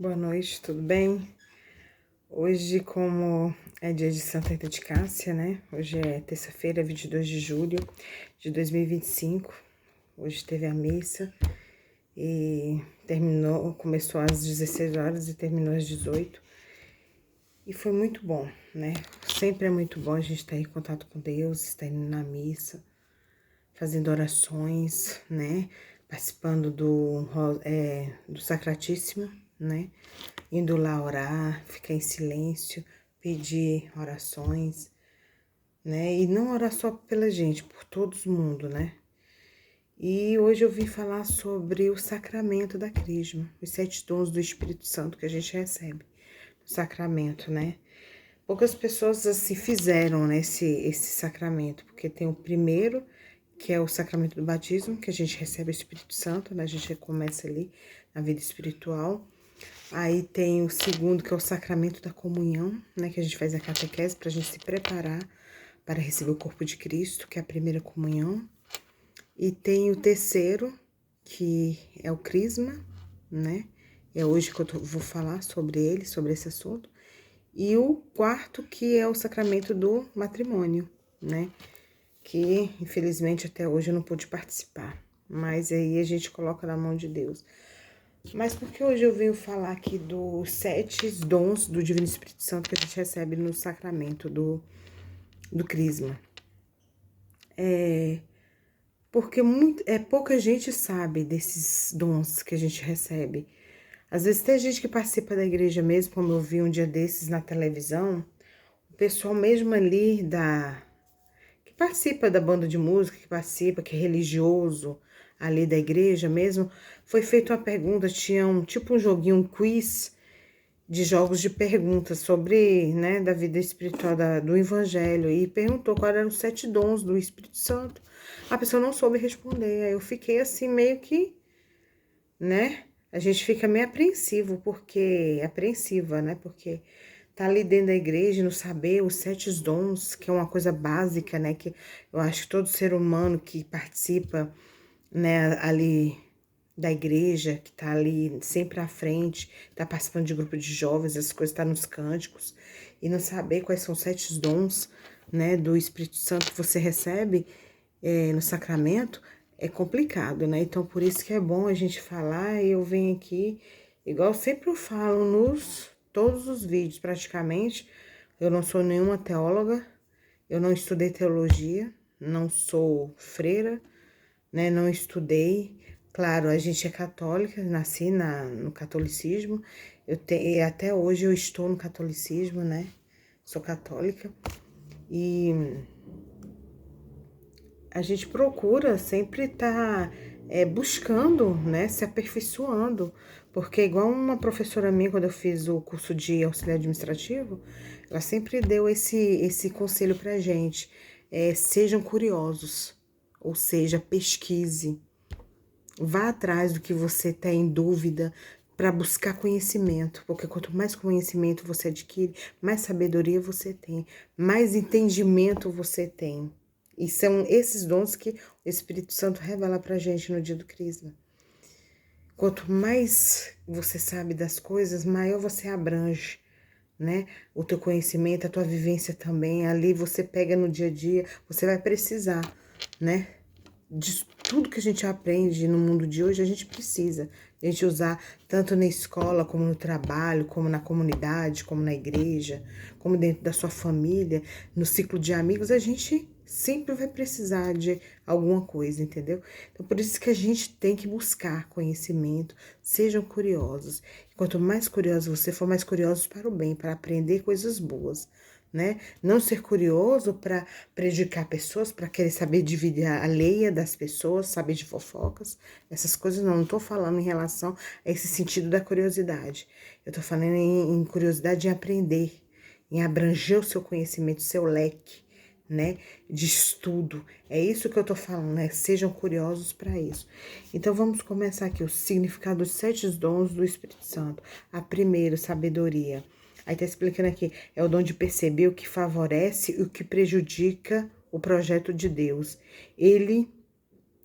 Boa noite, tudo bem? Hoje, como é dia de Santa Rita de Cássia, né? Hoje é terça-feira, 22 de julho de 2025. Hoje teve a missa e começou às 16 horas e terminou às 18. E foi muito bom, né? Sempre é muito bom a gente estar em contato com Deus, estar indo na missa, fazendo orações, né? Participando do Sacratíssimo, né? Indo lá orar, ficar em silêncio, pedir orações, né? E não orar só pela gente, por todo mundo, né? E hoje eu vim falar sobre o sacramento da Crisma, os 7 dons do Espírito Santo que a gente recebe no sacramento, né? Poucas pessoas assim fizeram, né, esse sacramento, porque tem o primeiro, que é o sacramento do batismo, que a gente recebe o Espírito Santo, né? A gente começa ali na vida espiritual. Aí tem o segundo, que é o sacramento da comunhão, né? Que a gente faz a catequese para a gente se preparar para receber o corpo de Cristo, que é a primeira comunhão. E tem o terceiro, que é o crisma, né? É hoje que vou falar sobre ele, sobre esse assunto. E o quarto, que é o sacramento do matrimônio, né? Que infelizmente até hoje eu não pude participar. Mas aí a gente coloca na mão de Deus. Mas porque hoje eu venho falar aqui dos 7 dons do Divino Espírito Santo que a gente recebe no sacramento do Crisma. Porque pouca gente sabe desses dons que a gente recebe. Às vezes tem gente que participa da igreja mesmo, como eu vi um dia desses na televisão, o pessoal mesmo ali que participa da banda de música, que é religioso ali da igreja mesmo, foi feita uma pergunta, tinha tipo um joguinho, um quiz de jogos de perguntas sobre, né, da vida espiritual do evangelho, e perguntou quais eram os 7 dons do Espírito Santo. A pessoa não soube responder, aí eu fiquei assim meio que, né, a gente fica meio apreensiva, né, porque tá ali dentro da igreja e não saber os 7 dons, que é uma coisa básica, né, que eu acho que todo ser humano que participa, né, ali da igreja, que tá ali sempre à frente, tá participando de grupo de jovens, essas coisas tá nos cânticos, e não saber quais são os 7 dons, né, do Espírito Santo que você recebe no sacramento, é complicado, né? Então, por isso que é bom a gente falar, e eu venho aqui, igual sempre eu falo todos os vídeos, praticamente, eu não sou nenhuma teóloga, eu não estudei teologia, não sou freira, né? Não estudei. Claro, a gente é católica, nasci no catolicismo. E até hoje eu estou no catolicismo, né? Sou católica. E a gente procura sempre estar buscando, né? Se aperfeiçoando. Porque igual uma professora minha, quando eu fiz o curso de auxiliar administrativo, ela sempre deu esse conselho pra gente. Sejam curiosos, ou seja, pesquise. Vá atrás do que você tem em dúvida para buscar conhecimento, porque quanto mais conhecimento você adquire, mais sabedoria você tem, mais entendimento você tem. E são esses dons que o Espírito Santo revela para a gente no dia do Crisma. Quanto mais você sabe das coisas, maior você abrange, né? O teu conhecimento, a tua vivência também. Ali você pega no dia a dia, você vai precisar, né? De tudo que a gente aprende no mundo de hoje, a gente precisa. A gente usar tanto na escola, como no trabalho, como na comunidade, como na igreja, como dentro da sua família, no ciclo de amigos, a gente sempre vai precisar de alguma coisa, entendeu? Então, por isso que a gente tem que buscar conhecimento, sejam curiosos. Quanto mais curioso você for, mais curiosos para o bem, para aprender coisas boas, né? Não ser curioso para prejudicar pessoas, para querer saber de vida alheia das pessoas, saber de fofocas, essas coisas não estou falando em relação a esse sentido da curiosidade. Eu estou falando em curiosidade em aprender, em abranger o seu conhecimento, o seu leque, né, de estudo. É isso que eu tô falando, né? Sejam curiosos para isso. Então, vamos começar aqui o significado dos 7 dons do Espírito Santo. A primeira, sabedoria. Aí tá explicando aqui, é o dom de perceber o que favorece e o que prejudica o projeto de Deus. Ele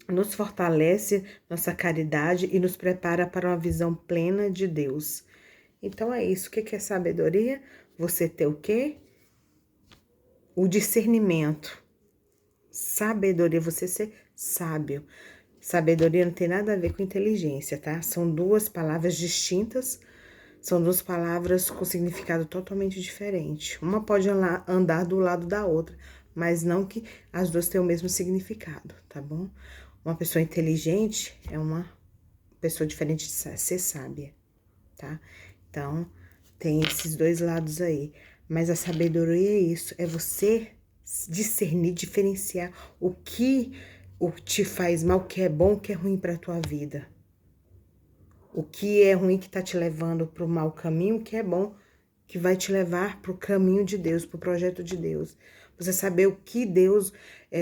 nos fortalece nossa caridade e nos prepara para uma visão plena de Deus. Então é isso. O que é sabedoria? Você ter o quê? O discernimento. Sabedoria, você ser sábio. Sabedoria não tem nada a ver com inteligência, tá? São duas palavras distintas, são duas palavras com significado totalmente diferente. Uma pode andar do lado da outra, mas não que as duas tenham o mesmo significado, tá bom? Uma pessoa inteligente é uma pessoa diferente de ser sábia, tá? Então, tem esses dois lados aí. Mas a sabedoria é isso, é você discernir, diferenciar o que te faz mal, o que é bom, o que é ruim para tua vida. O que é ruim que tá te levando pro mau caminho, o que é bom que vai te levar pro caminho de Deus, pro projeto de Deus. Você saber o que Deus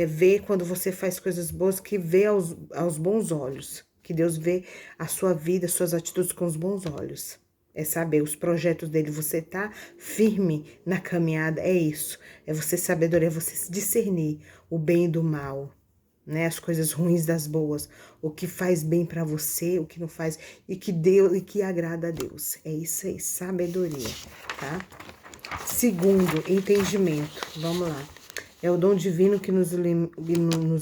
vê quando você faz coisas boas, que vê aos bons olhos. Que Deus vê a sua vida, as suas atitudes com os bons olhos. É saber os projetos dele. Você tá firme na caminhada, é isso. É você sabedoria, é você discernir o bem do mal, né? As coisas ruins das boas, o que faz bem para você, o que não faz e que agrada a Deus. É isso aí, sabedoria, tá? Segundo, entendimento. Vamos lá. É o dom divino que nos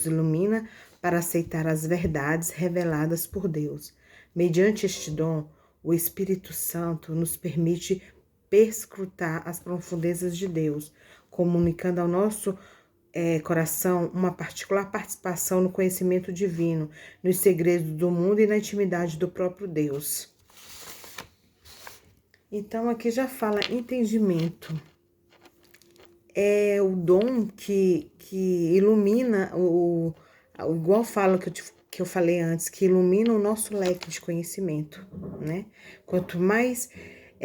ilumina para aceitar as verdades reveladas por Deus. Mediante este dom, o Espírito Santo nos permite perscrutar as profundezas de Deus, comunicando ao nosso coração uma particular participação no conhecimento divino, nos segredos do mundo e na intimidade do próprio Deus. Então, aqui já fala entendimento. É o dom que ilumina, igual fala que eu falei antes, que ilumina o nosso leque de conhecimento, né? Quanto mais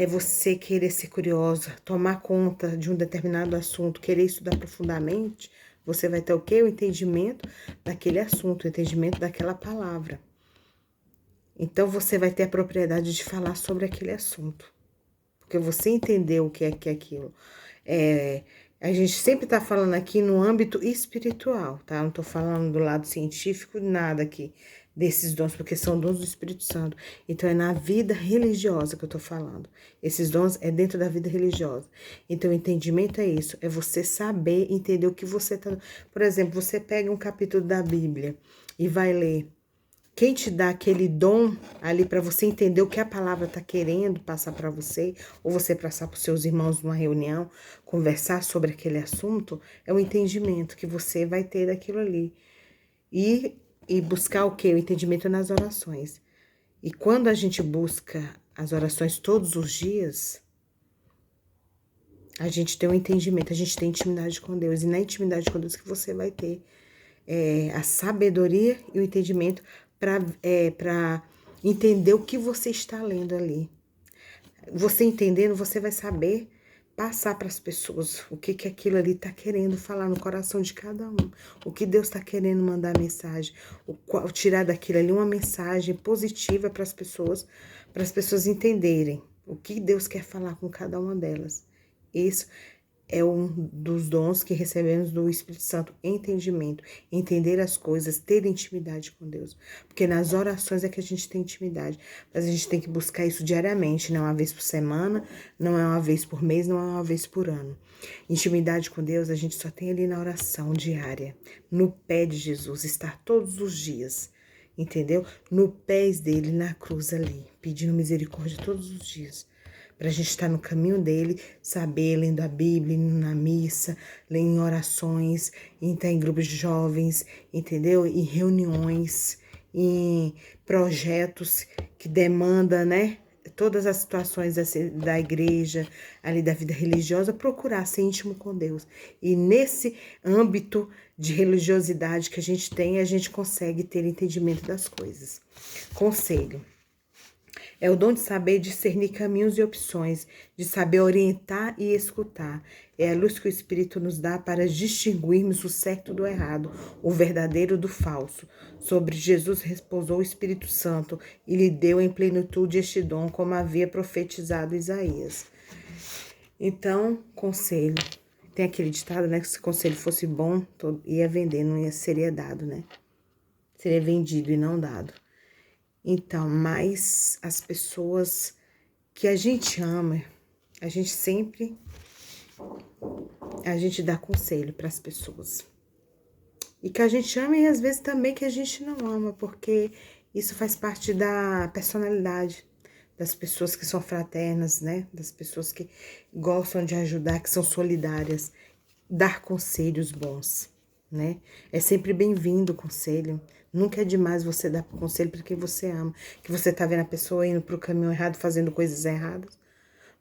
você querer ser curiosa, tomar conta de um determinado assunto, querer estudar profundamente, você vai ter o quê? O entendimento daquele assunto, o entendimento daquela palavra. Então, você vai ter a propriedade de falar sobre aquele assunto, porque você entendeu o que é aquilo. A gente sempre tá falando aqui no âmbito espiritual, tá? Não tô falando do lado científico, nada aqui desses dons, porque são dons do Espírito Santo. Então, é na vida religiosa que eu tô falando. Esses dons é dentro da vida religiosa. Então, o entendimento é isso, é você saber entender o que você tá... Por exemplo, você pega um capítulo da Bíblia e vai ler. Quem te dá aquele dom ali para você entender o que a palavra está querendo passar para você, ou você passar para os seus irmãos numa reunião, conversar sobre aquele assunto, é o entendimento que você vai ter daquilo ali. E buscar o quê? O entendimento nas orações. E quando a gente busca as orações todos os dias, a gente tem um entendimento, a gente tem intimidade com Deus. E na intimidade com Deus que você vai ter a sabedoria e o entendimento para entender o que você está lendo ali. Você entendendo, você vai saber passar para as pessoas o que aquilo ali está querendo falar no coração de cada um. O que Deus está querendo mandar mensagem. Tirar daquilo ali uma mensagem positiva para as pessoas entenderem o que Deus quer falar com cada uma delas. Isso é um dos dons que recebemos do Espírito Santo, entendimento, entender as coisas, ter intimidade com Deus. Porque nas orações é que a gente tem intimidade, mas a gente tem que buscar isso diariamente, não é uma vez por semana, não é uma vez por mês, não é uma vez por ano. Intimidade com Deus a gente só tem ali na oração diária, no pé de Jesus, estar todos os dias, entendeu? No pés dele, na cruz ali, pedindo misericórdia todos os dias. Para a gente estar no caminho dele, saber, lendo a Bíblia, indo na missa, lendo em orações, em estar em grupos de jovens, entendeu? Em reuniões, em projetos que demandam, né? Todas as situações da igreja, ali da vida religiosa, procurar ser íntimo com Deus. E nesse âmbito de religiosidade que a gente consegue ter entendimento das coisas. Conselho. É o dom de saber discernir caminhos e opções, de saber orientar e escutar. É a luz que o Espírito nos dá para distinguirmos o certo do errado, o verdadeiro do falso. Sobre Jesus repousou o Espírito Santo e lhe deu em plenitude este dom, como havia profetizado Isaías. Então, conselho. Tem aquele ditado, né? Que se o conselho fosse bom, ia vender, não seria dado, né? Seria vendido e não dado. Então, mas as pessoas que a gente ama, a gente sempre, a gente dá conselho para as pessoas. E que a gente ama e às vezes também que a gente não ama, porque isso faz parte da personalidade das pessoas que são fraternas, né? Das pessoas que gostam de ajudar, que são solidárias. Dar conselhos bons, né? É sempre bem-vindo o conselho. Nunca é demais você dar conselho para quem você ama. Que você tá vendo a pessoa indo pro caminho errado, fazendo coisas erradas.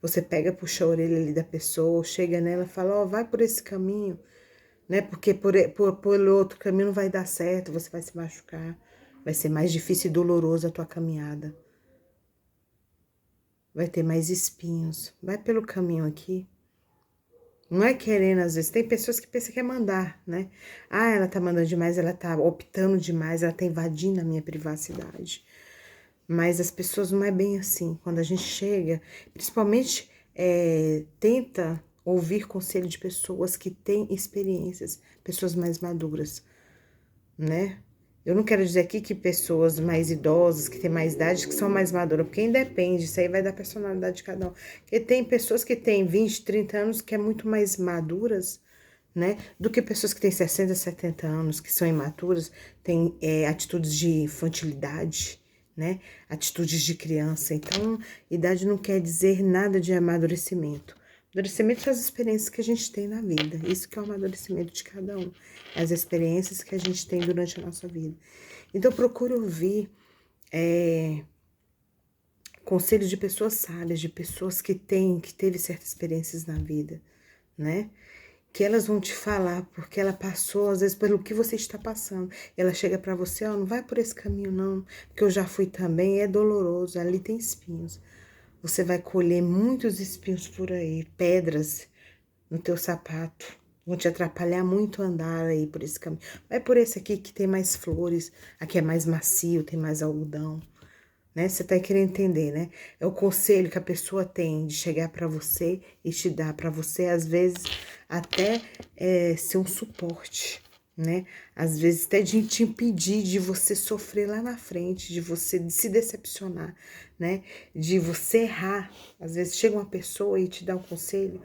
Você pega, puxa a orelha ali da pessoa, chega nela e fala, ó, vai por esse caminho, né? Porque pelo outro caminho não vai dar certo, você vai se machucar. Vai ser mais difícil e doloroso a tua caminhada. Vai ter mais espinhos. Vai pelo caminho aqui. Não é querendo, às vezes. Tem pessoas que pensam que é mandar, né? Ah, ela tá mandando demais, ela tá optando demais, ela tá invadindo a minha privacidade. Mas as pessoas não é bem assim. Quando a gente chega, principalmente, tenta ouvir conselho de pessoas que têm experiências, pessoas mais maduras, né? Eu não quero dizer aqui que pessoas mais idosas, que têm mais idade, que são mais maduras, porque independe, isso aí vai da personalidade de cada um. Porque tem pessoas que têm 20, 30 anos que é muito mais maduras, né? Do que pessoas que têm 60, 70 anos, que são imaturas, têm atitudes de infantilidade, né? Atitudes de criança. Então, idade não quer dizer nada de amadurecimento. Amadurecimento são as experiências que a gente tem na vida. Isso que é o amadurecimento de cada um. As experiências que a gente tem durante a nossa vida. Então, procure ouvir conselhos de pessoas sábias, de pessoas que teve certas experiências na vida, né? Que elas vão te falar, porque ela passou, às vezes, pelo que você está passando. Ela chega para você, ó, não vai por esse caminho, não, porque eu já fui também, é doloroso, ali tem espinhos. Você vai colher muitos espinhos por aí, pedras no teu sapato. Vão te atrapalhar muito andar aí por esse caminho. Vai por esse aqui que tem mais flores, aqui é mais macio, tem mais algodão, né? Você tá querendo entender, né? É o conselho que a pessoa tem de chegar para você e te dar para você, às vezes, até ser um suporte, né? Às vezes até de te impedir de você sofrer lá na frente, de você se decepcionar, né? De você errar. Às vezes chega uma pessoa e te dá um conselho,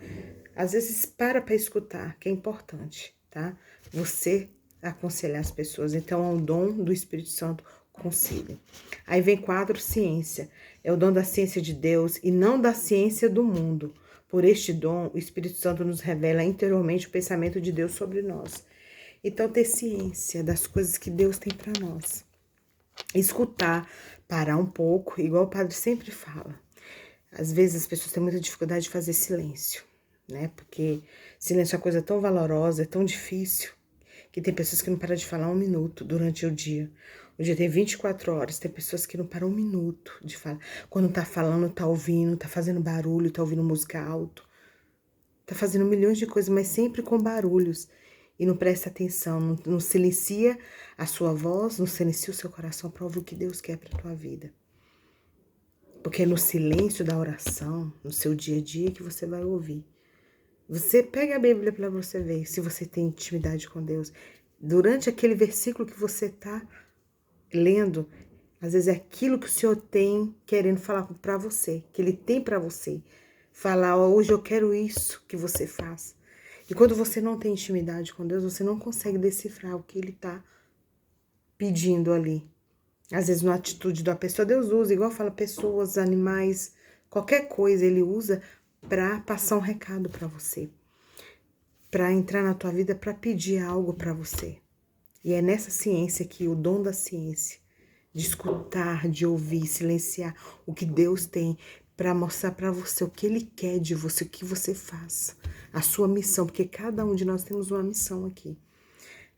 às vezes para escutar, que é importante, tá? Você aconselhar as pessoas. Então, é um dom do Espírito Santo, conselho. Aí vem 4, ciência. É o dom da ciência de Deus e não da ciência do mundo. Por este dom, o Espírito Santo nos revela interiormente o pensamento de Deus sobre nós. Então, ter ciência das coisas que Deus tem para nós. Escutar, parar um pouco, igual o padre sempre fala. Às vezes as pessoas têm muita dificuldade de fazer silêncio, né? Porque silêncio é uma coisa tão valorosa, é tão difícil, que tem pessoas que não param de falar um minuto durante o dia. O dia tem 24 horas, tem pessoas que não param um minuto de falar. Quando tá falando, tá ouvindo, tá fazendo barulho, tá ouvindo música alto, tá fazendo milhões de coisas, mas sempre com barulhos. E não presta atenção, não silencia a sua voz, não silencia o seu coração para ouvir o que Deus quer para tua vida. Porque é no silêncio da oração, no seu dia a dia, que você vai ouvir. Você pega a Bíblia para você ver se você tem intimidade com Deus. Durante aquele versículo que você está lendo, às vezes é aquilo que o Senhor tem querendo falar para você, que Ele tem para você. Falar, ó, hoje eu quero isso que você faz. E quando você não tem intimidade com Deus, você não consegue decifrar o que Ele está pedindo ali. Às vezes, na atitude da pessoa, Deus usa, igual fala, pessoas, animais, qualquer coisa Ele usa para passar um recado para você, para entrar na tua vida, para pedir algo para você. E é nessa ciência aqui, o dom da ciência, de escutar, de ouvir, silenciar o que Deus tem para mostrar para você o que Ele quer de você, o que você faz, a sua missão, porque cada um de nós temos uma missão aqui.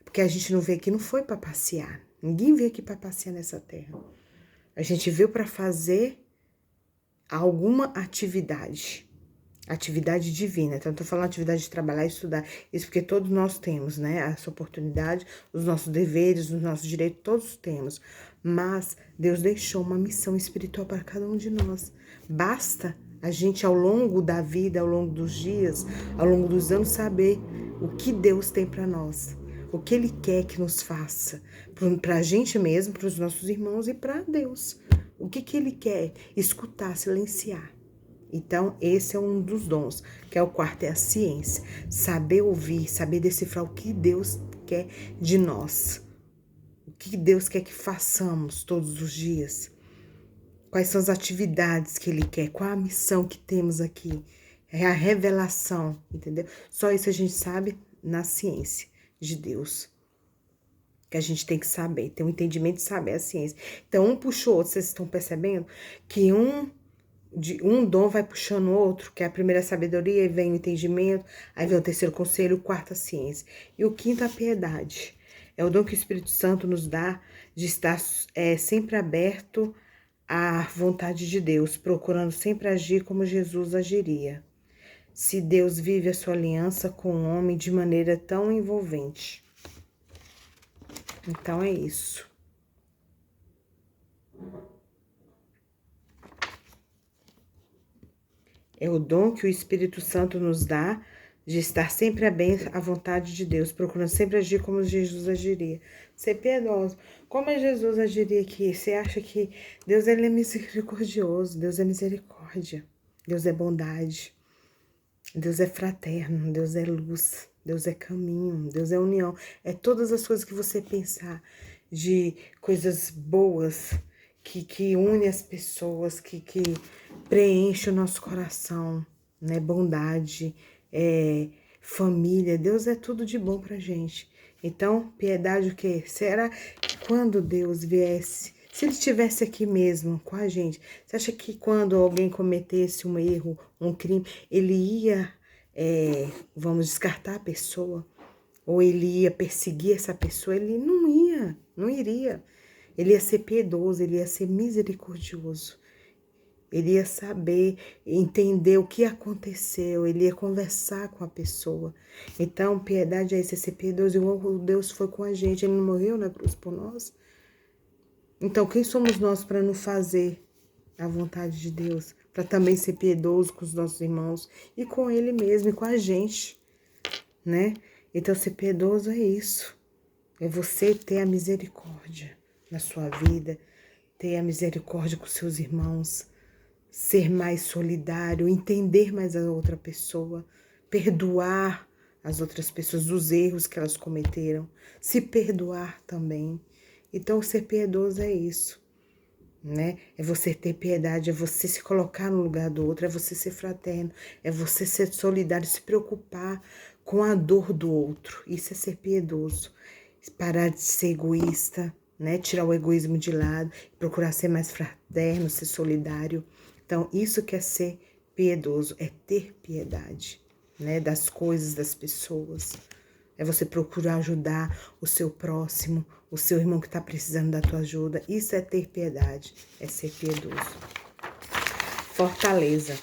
Porque a gente não veio aqui, não foi para passear. Ninguém veio aqui para passear nessa terra. A gente veio para fazer alguma atividade divina. Então, eu tô falando atividade de trabalhar e estudar. Isso porque todos nós temos, né? Essa oportunidade, os nossos deveres, os nossos direitos, todos temos. Mas Deus deixou uma missão espiritual para cada um de nós. Basta a gente, ao longo da vida, ao longo dos dias, ao longo dos anos, saber o que Deus tem para nós. O que Ele quer que nos faça. Para a gente mesmo, para os nossos irmãos e para Deus. O que Ele quer? Escutar, silenciar. Então, esse é um dos dons, que é o quarto, é a ciência. Saber ouvir, saber decifrar o que Deus quer de nós. O que Deus quer que façamos todos os dias. Quais são as atividades que Ele quer, qual a missão que temos aqui. É a revelação, entendeu? Só isso a gente sabe na ciência de Deus. Que a gente tem que saber, ter um entendimento de saber a ciência. Então, um puxa o outro, vocês estão percebendo que um dom vai puxando o outro, que é a primeira sabedoria, aí vem o entendimento, aí vem o terceiro conselho, o quarto a ciência. E o quinto a piedade. É o dom que o Espírito Santo nos dá de estar sempre aberto à vontade de Deus, procurando sempre agir como Jesus agiria. Se Deus vive a sua aliança com o homem de maneira tão envolvente. Então é isso. É o dom que o Espírito Santo nos dá de estar sempre à vontade de Deus, procurando sempre agir como Jesus agiria. Ser piedoso. Como é Jesus agiria aqui? Você acha que Deus ele é misericordioso, Deus é misericórdia, Deus é bondade, Deus é fraterno, Deus é luz, Deus é caminho, Deus é união. É todas as coisas que você pensar de coisas boas que une as pessoas, que preenche o nosso coração, né? Bondade, família. Deus é tudo de bom pra gente. Então, piedade o quê? Será que quando Deus viesse, se Ele estivesse aqui mesmo com a gente, você acha que quando alguém cometesse um erro, um crime, Ele ia, vamos descartar a pessoa? Ou Ele ia perseguir essa pessoa? Ele não ia, não iria. Ele ia ser piedoso, Ele ia ser misericordioso. Ele ia saber, entender o que aconteceu, ele ia conversar com a pessoa. Então, piedade é isso, é ser piedoso, igual Deus foi com a gente, ele não morreu na cruz por nós. Então, quem somos nós para não fazer a vontade de Deus? Para também ser piedoso com os nossos irmãos e com ele mesmo e com a gente, né? Então, ser piedoso é isso, é você ter a misericórdia na sua vida, ter a misericórdia com seus irmãos, ser mais solidário, entender mais a outra pessoa, perdoar as outras pessoas dos erros que elas cometeram, se perdoar também. Então, ser piedoso é isso, né? É você ter piedade, é você se colocar no lugar do outro, é você ser fraterno, é você ser solidário, se preocupar com a dor do outro. Isso é ser piedoso. Parar de ser egoísta, né? Tirar o egoísmo de lado, procurar ser mais fraterno, ser solidário. Então, isso que é ser piedoso, é ter piedade, né? Das coisas, das pessoas. É você procurar ajudar o seu próximo, o seu irmão que está precisando da tua ajuda. Isso é ter piedade, é ser piedoso. Fortaleza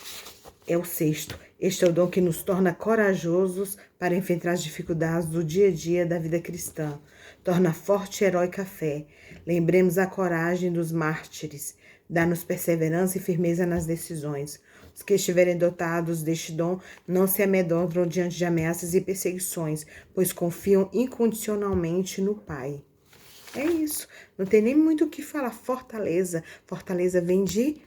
é o sexto. Este é o dom que nos torna corajosos para enfrentar as dificuldades do dia a dia da vida cristã. Torna forte e heróica a fé. Lembremos a coragem dos mártires. Dá-nos perseverança e firmeza nas decisões. Os que estiverem dotados deste dom não se amedrontam diante de ameaças e perseguições, pois confiam incondicionalmente no Pai. É isso. Não tem nem muito o que falar. Fortaleza. Fortaleza vem de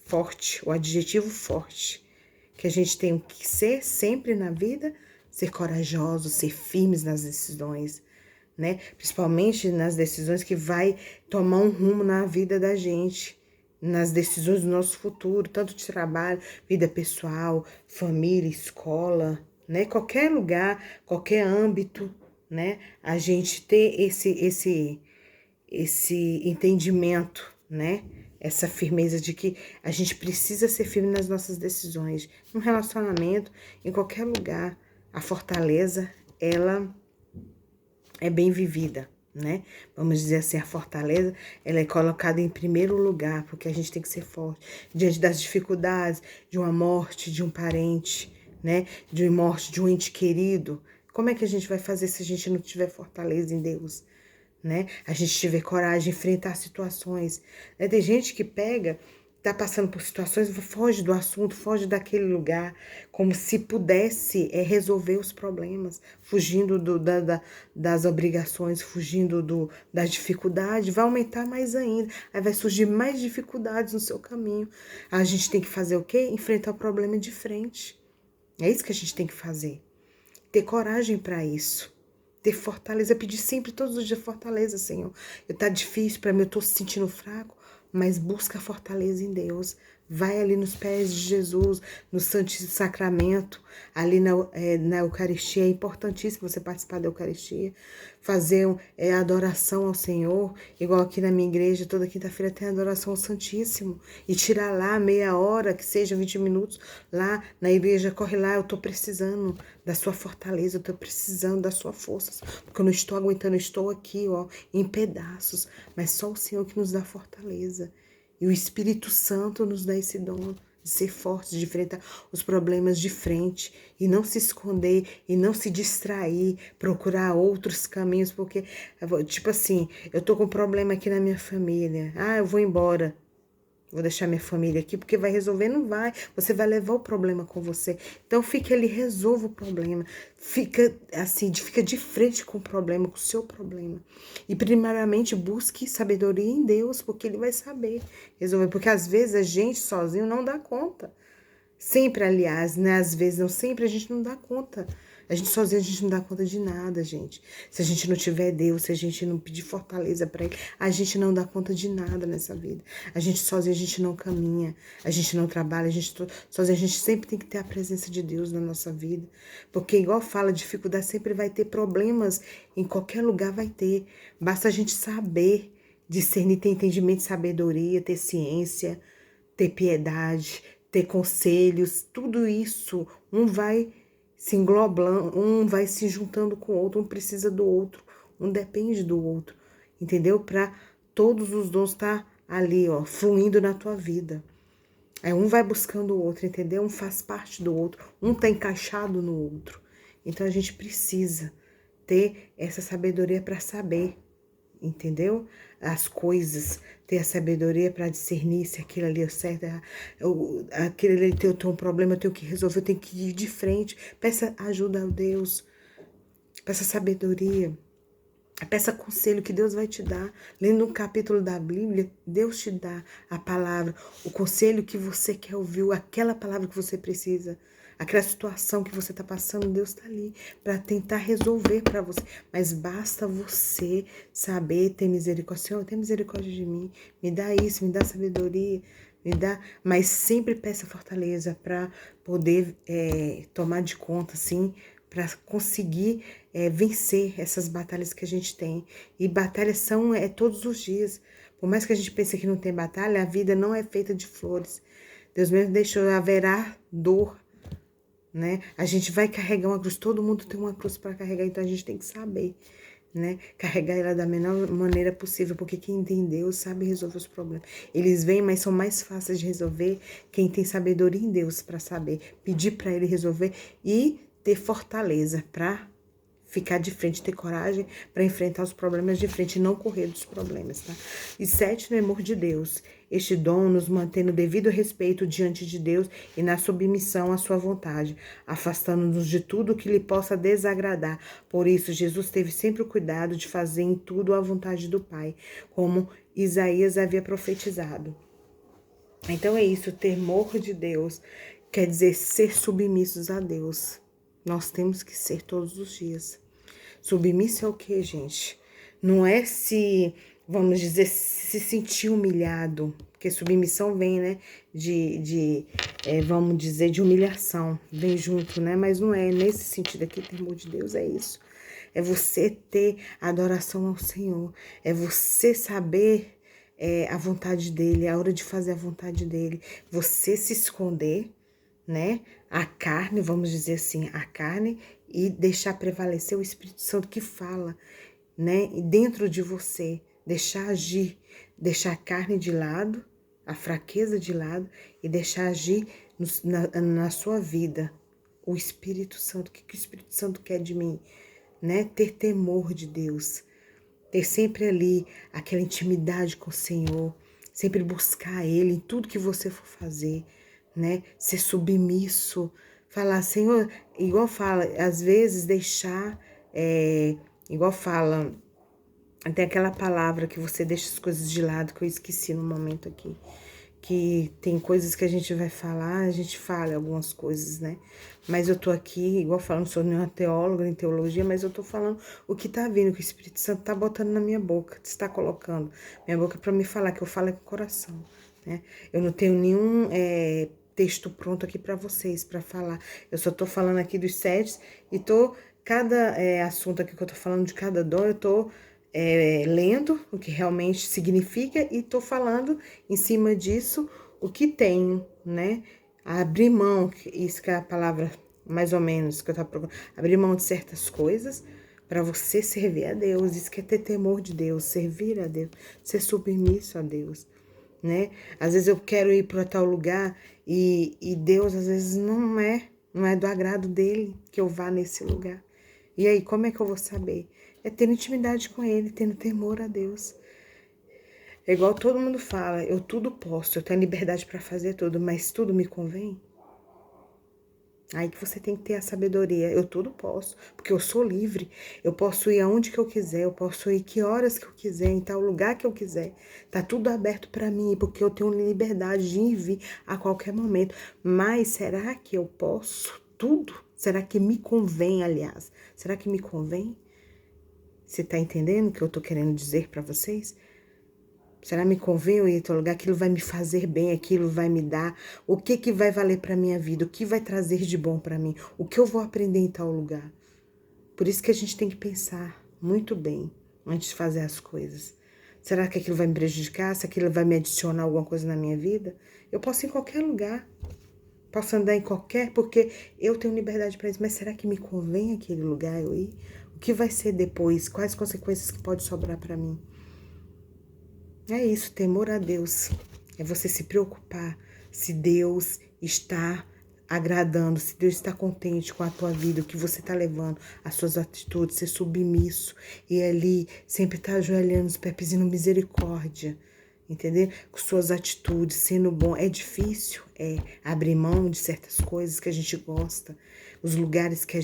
forte, o adjetivo forte. Que a gente tem que ser sempre na vida, ser corajosos, ser firmes nas decisões, né? Principalmente nas decisões que vai tomar um rumo na vida da gente, nas decisões do nosso futuro, tanto de trabalho, vida pessoal, família, escola, né? Qualquer lugar, qualquer âmbito, né? A gente ter esse entendimento, né? Essa firmeza de que a gente precisa ser firme nas nossas decisões, no relacionamento, em qualquer lugar. A fortaleza, ela é bem vivida, né? Vamos dizer assim, a fortaleza, ela é colocada em primeiro lugar, porque a gente tem que ser forte diante das dificuldades, de uma morte de um parente, né? De uma morte de um ente querido. Como é que a gente vai fazer se a gente não tiver fortaleza em Deus? Né? A gente tiver coragem de enfrentar situações. Né? Tem gente que pega Está passando por situações, foge do assunto, foge daquele lugar, como se pudesse resolver os problemas, fugindo das obrigações, fugindo das dificuldades, vai aumentar mais ainda, aí vai surgir mais dificuldades no seu caminho. A gente tem que fazer o quê? Enfrentar o problema de frente. É isso que a gente tem que fazer. Ter coragem para isso. Ter fortaleza, pedir sempre, todos os dias, fortaleza, Senhor. Tá difícil para mim, eu tô se sentindo fraco, mas busca a fortaleza em Deus. Vai ali nos pés de Jesus, no Santíssimo Sacramento, ali na Eucaristia. É importantíssimo você participar da Eucaristia, fazer adoração ao Senhor, igual aqui na minha igreja, toda quinta-feira tem adoração ao Santíssimo, e tirar lá meia hora, que seja 20 minutos, lá na igreja, corre lá, eu tô precisando da sua fortaleza, eu tô precisando da sua força, porque eu não estou aguentando, eu estou aqui, ó, em pedaços, mas só o Senhor que nos dá fortaleza. E o Espírito Santo nos dá esse dom de ser fortes, de enfrentar os problemas de frente e não se esconder e não se distrair, procurar outros caminhos, porque, tipo assim, eu tô com um problema aqui na minha família, eu vou embora. Vou deixar minha família aqui, porque vai resolver? Não vai. Você vai levar o problema com você. Então, fique ali, resolva o problema. Fica assim, fica de frente com o problema, com o seu problema. E, primeiramente, busque sabedoria em Deus, porque Ele vai saber resolver. Porque, às vezes, a gente sozinho não dá conta. Sempre, aliás, né? Às vezes, não sempre, a gente não dá conta. A gente sozinho, a gente não dá conta de nada, gente. Se a gente não tiver Deus, se a gente não pedir fortaleza para Ele, a gente não dá conta de nada nessa vida. A gente sozinho, a gente não caminha, a gente não trabalha, sozinho, a gente sempre tem que ter a presença de Deus na nossa vida. Porque, igual fala, dificuldade sempre vai ter, problemas em qualquer lugar vai ter. Basta a gente saber discernir, ter entendimento, sabedoria, ter ciência, ter piedade, ter conselhos, tudo isso, um vai se englobando, um vai se juntando com o outro, um precisa do outro, um depende do outro, entendeu? Para todos os dons estar ali, ó, fluindo na tua vida. Aí um vai buscando o outro, entendeu? Um faz parte do outro, um tá encaixado no outro. Então a gente precisa ter essa sabedoria para saber, entendeu? As coisas, ter a sabedoria para discernir se aquilo ali é certo, aquele ali tem um problema, eu tenho que resolver, eu tenho que ir de frente. Peça ajuda a Deus, peça sabedoria, peça conselho que Deus vai te dar. Lendo um capítulo da Bíblia, Deus te dá a palavra, o conselho que você quer ouvir, aquela palavra que você precisa. Aquela situação que você está passando, Deus está ali para tentar resolver para você. Mas basta você saber ter misericórdia. Senhor, tem misericórdia de mim. Me dá isso, me dá sabedoria, me dá. Mas sempre peça fortaleza para poder tomar de conta, assim, para conseguir vencer essas batalhas que a gente tem. E batalhas são todos os dias. Por mais que a gente pense que não tem batalha, a vida não é feita de flores. Deus mesmo deixou, haverá dor, né? A gente vai carregar uma cruz, todo mundo tem uma cruz para carregar, então a gente tem que saber, né? Carregar ela da menor maneira possível, porque quem tem Deus sabe resolver os problemas. Eles vêm, mas são mais fáceis de resolver quem tem sabedoria em Deus para saber, pedir para Ele resolver e ter fortaleza para ficar de frente, ter coragem para enfrentar os problemas de frente e não correr dos problemas, tá? E 7, no amor de Deus. Este dom nos mantém no devido respeito diante de Deus e na submissão à sua vontade, afastando-nos de tudo que lhe possa desagradar. Por isso, Jesus teve sempre o cuidado de fazer em tudo a vontade do Pai, como Isaías havia profetizado. Então é isso, o temor de Deus quer dizer ser submissos a Deus. Nós temos que ser todos os dias. Submisso é o que, gente? Não é se, vamos dizer, se sentir humilhado, porque submissão vem, né, vamos dizer, de humilhação, vem junto, né, mas não é nesse sentido aqui, temor de Deus, é isso. É você ter adoração ao Senhor, é você saber a vontade dEle, a hora de fazer a vontade dEle, você se esconder, né, a carne, vamos dizer assim, a carne, e deixar prevalecer o Espírito Santo que fala, né, dentro de você, deixar agir, deixar a carne de lado, a fraqueza de lado e deixar agir na sua vida o Espírito Santo. O que o Espírito Santo quer de mim, né? Ter temor de Deus, ter sempre ali aquela intimidade com o Senhor, sempre buscar Ele em tudo que você for fazer, né? Ser submisso, falar, Senhor, igual fala, às vezes deixar, igual fala, tem aquela palavra que você deixa as coisas de lado, que eu esqueci no momento aqui, que tem coisas que a gente vai falar, a gente fala algumas coisas, né? Mas eu tô aqui, igual falando, não sou nenhuma teóloga, nem teologia, mas eu tô falando o que tá vindo, que o Espírito Santo tá botando na minha boca, está colocando minha boca para me falar, que eu falo é com o coração, né? Eu não tenho nenhum texto pronto aqui para vocês, para falar. Eu só tô falando aqui dos sete e cada assunto aqui que eu tô falando, de cada dom, eu tô lendo o que realmente significa e tô falando em cima disso o que tenho, né? Abrir mão, isso que é a palavra mais ou menos que eu tava procurando, abrir mão de certas coisas para você servir a Deus. Isso que é ter temor de Deus, servir a Deus, ser submisso a Deus, né? Às vezes eu quero ir para tal lugar e Deus às vezes não é do agrado dele que eu vá nesse lugar. E aí, como é que eu vou saber? É tendo intimidade com ele, tendo temor a Deus. É igual todo mundo fala, eu tudo posso, eu tenho liberdade para fazer tudo, mas tudo me convém? Aí que você tem que ter a sabedoria. Eu tudo posso, porque eu sou livre. Eu posso ir aonde que eu quiser, eu posso ir que horas que eu quiser, em tal lugar que eu quiser. Tá tudo aberto para mim, porque eu tenho liberdade de ir e vir a qualquer momento. Mas será que eu posso tudo? Será que me convém, aliás? Será que me convém? Você tá entendendo o que eu tô querendo dizer para vocês? Será que me convém eu ir em tal lugar? Aquilo vai me fazer bem, aquilo vai me dar. O que vai valer para minha vida? O que vai trazer de bom para mim? O que eu vou aprender em tal lugar? Por isso que a gente tem que pensar muito bem antes de fazer as coisas. Será que aquilo vai me prejudicar? Se aquilo vai me adicionar alguma coisa na minha vida? Eu posso ir em qualquer lugar. Posso andar em qualquer, porque eu tenho liberdade para isso. Mas será que me convém aquele lugar eu ir? O que vai ser depois? Quais consequências que pode sobrar para mim? É isso, temor a Deus. É você se preocupar se Deus está agradando, se Deus está contente com a tua vida, o que você está levando, as suas atitudes, ser submisso e ali sempre estar ajoelhando os pés pedindo misericórdia, entendeu? Com suas atitudes, sendo bom. É difícil, abrir mão de certas coisas que a gente gosta, os lugares que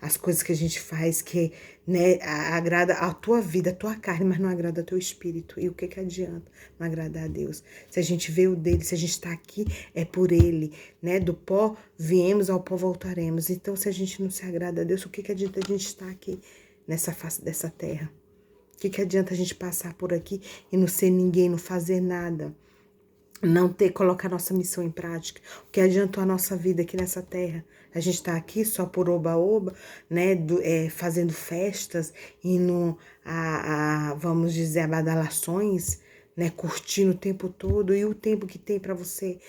as coisas que a gente faz que, né, agrada a tua vida, a tua carne, mas não agrada ao teu espírito. E o que adianta não agradar a Deus? Se a gente veio dele, se a gente está aqui, é por ele, né? Do pó viemos, ao pó voltaremos. Então, se a gente não se agrada a Deus, o que adianta a gente estar aqui nessa face dessa terra? O que adianta a gente passar por aqui e não ser ninguém, não fazer nada? Não colocar nossa missão em prática. O que adiantou a nossa vida aqui nessa terra? A gente está aqui só por oba-oba, né? Fazendo festas, indo vamos dizer, a badalações, né? Curtindo o tempo todo. E o tempo que tem para você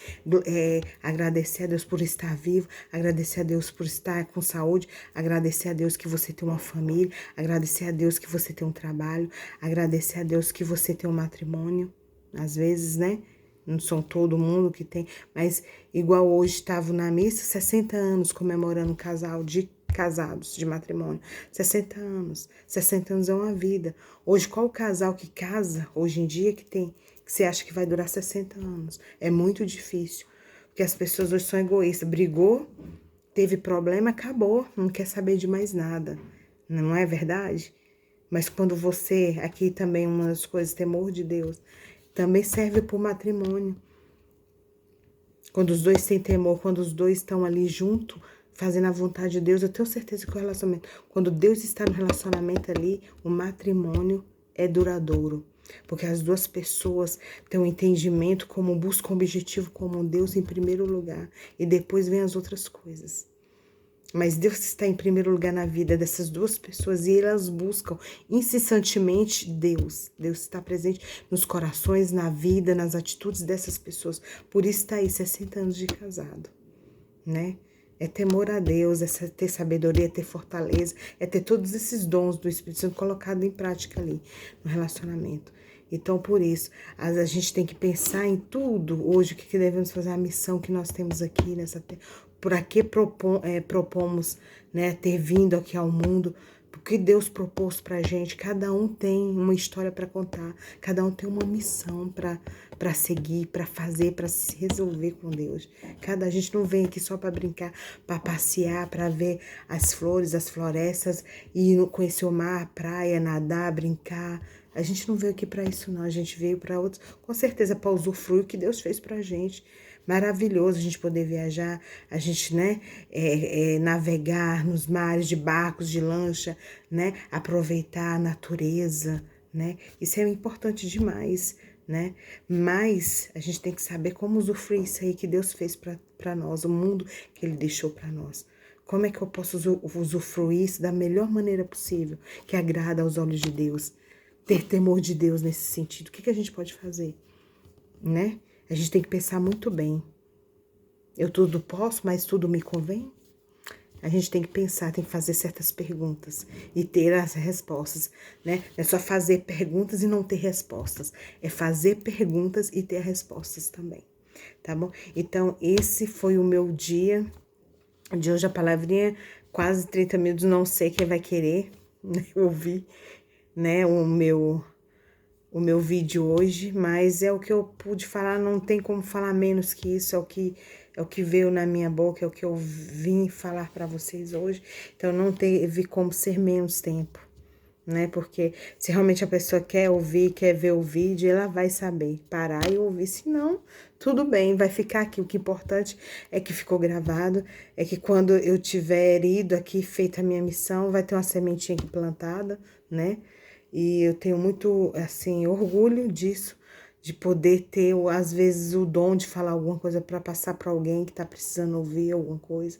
agradecer a Deus por estar vivo, agradecer a Deus por estar com saúde, agradecer a Deus que você tem uma família, agradecer a Deus que você tem um trabalho, agradecer a Deus que você tem um matrimônio. Às vezes, né? Não são todo mundo que tem, mas igual hoje estava na missa, 60 anos comemorando um casal de casados, de matrimônio. 60 anos. 60 anos é uma vida. Hoje, qual casal que casa, hoje em dia, que você acha que vai durar 60 anos? É muito difícil, porque as pessoas hoje são egoístas. Brigou, teve problema, acabou, não quer saber de mais nada. Não é verdade? Mas quando você, aqui também uma das coisas, temor de Deus, também serve para o matrimônio. Quando os dois têm temor, quando os dois estão ali junto, fazendo a vontade de Deus, eu tenho certeza que o relacionamento, quando Deus está no relacionamento ali, o matrimônio é duradouro. Porque as duas pessoas têm um entendimento como buscam um objetivo como Deus em primeiro lugar. E depois vem as outras coisas. Mas Deus está em primeiro lugar na vida dessas duas pessoas e elas buscam incessantemente Deus. Deus está presente nos corações, na vida, nas atitudes dessas pessoas. Por isso está aí 60 anos de casado, né? É temor a Deus, é ter sabedoria, é ter fortaleza, é ter todos esses dons do Espírito Santo colocados em prática ali no relacionamento. Então, por isso, a gente tem que pensar em tudo hoje, o que devemos fazer, a missão que nós temos aqui nessa terra. Por que propomos, né, ter vindo aqui ao mundo, o que Deus propôs pra gente. Cada um tem uma história para contar, cada um tem uma missão para seguir, para fazer, para se resolver com Deus. A gente não vem aqui só para brincar, para passear, para ver as flores, as florestas, e conhecer o mar, a praia, nadar, brincar. A gente não veio aqui para isso, não. A gente veio para outros, com certeza, para usufruir o que Deus fez pra gente. Maravilhoso a gente poder viajar, a gente, né, navegar nos mares de barcos, de lancha, né, aproveitar a natureza, né, isso é importante demais, né, mas a gente tem que saber como usufruir isso aí que Deus fez para nós, o mundo que Ele deixou para nós. Como é que eu posso usufruir isso da melhor maneira possível, que agrada aos olhos de Deus? Ter temor de Deus nesse sentido. O que a gente pode fazer, né? A gente tem que pensar muito bem. Eu tudo posso, mas tudo me convém? A gente tem que pensar, tem que fazer certas perguntas e ter as respostas, né? Não é só fazer perguntas e não ter respostas. É fazer perguntas e ter respostas também, tá bom? Então, esse foi o meu dia de hoje. A palavrinha, quase 30 minutos, não sei quem vai querer, né, ouvir, né, o meu vídeo hoje, mas é o que eu pude falar, não tem como falar menos que isso, é o que veio na minha boca, é o que eu vim falar para vocês hoje. Então não teve como ser menos tempo, né? Porque se realmente a pessoa quer ouvir, quer ver o vídeo, ela vai saber parar e ouvir. Se não, tudo bem, vai ficar aqui. O que é importante é que ficou gravado, é que quando eu tiver ido aqui, feita a minha missão, vai ter uma sementinha aqui plantada, né? E eu tenho muito, assim, orgulho disso, de poder ter, às vezes, o dom de falar alguma coisa para passar para alguém que está precisando ouvir alguma coisa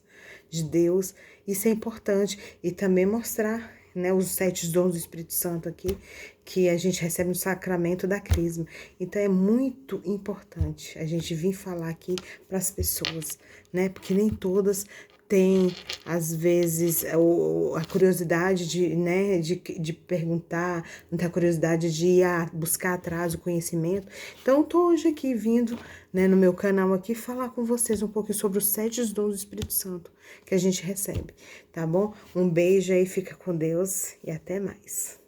de Deus. Isso é importante. E também mostrar, né, os 7 dons do Espírito Santo aqui, que a gente recebe no sacramento da Crisma. Então, é muito importante a gente vir falar aqui para as pessoas, né, porque nem todas tem, às vezes, a curiosidade de, né, de perguntar, não tem a curiosidade de ir buscar atrás o conhecimento. Então, estou hoje aqui vindo, né, no meu canal aqui falar com vocês um pouquinho sobre os 7 dons do Espírito Santo que a gente recebe, tá bom? Um beijo aí, fica com Deus e até mais.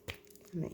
Amém.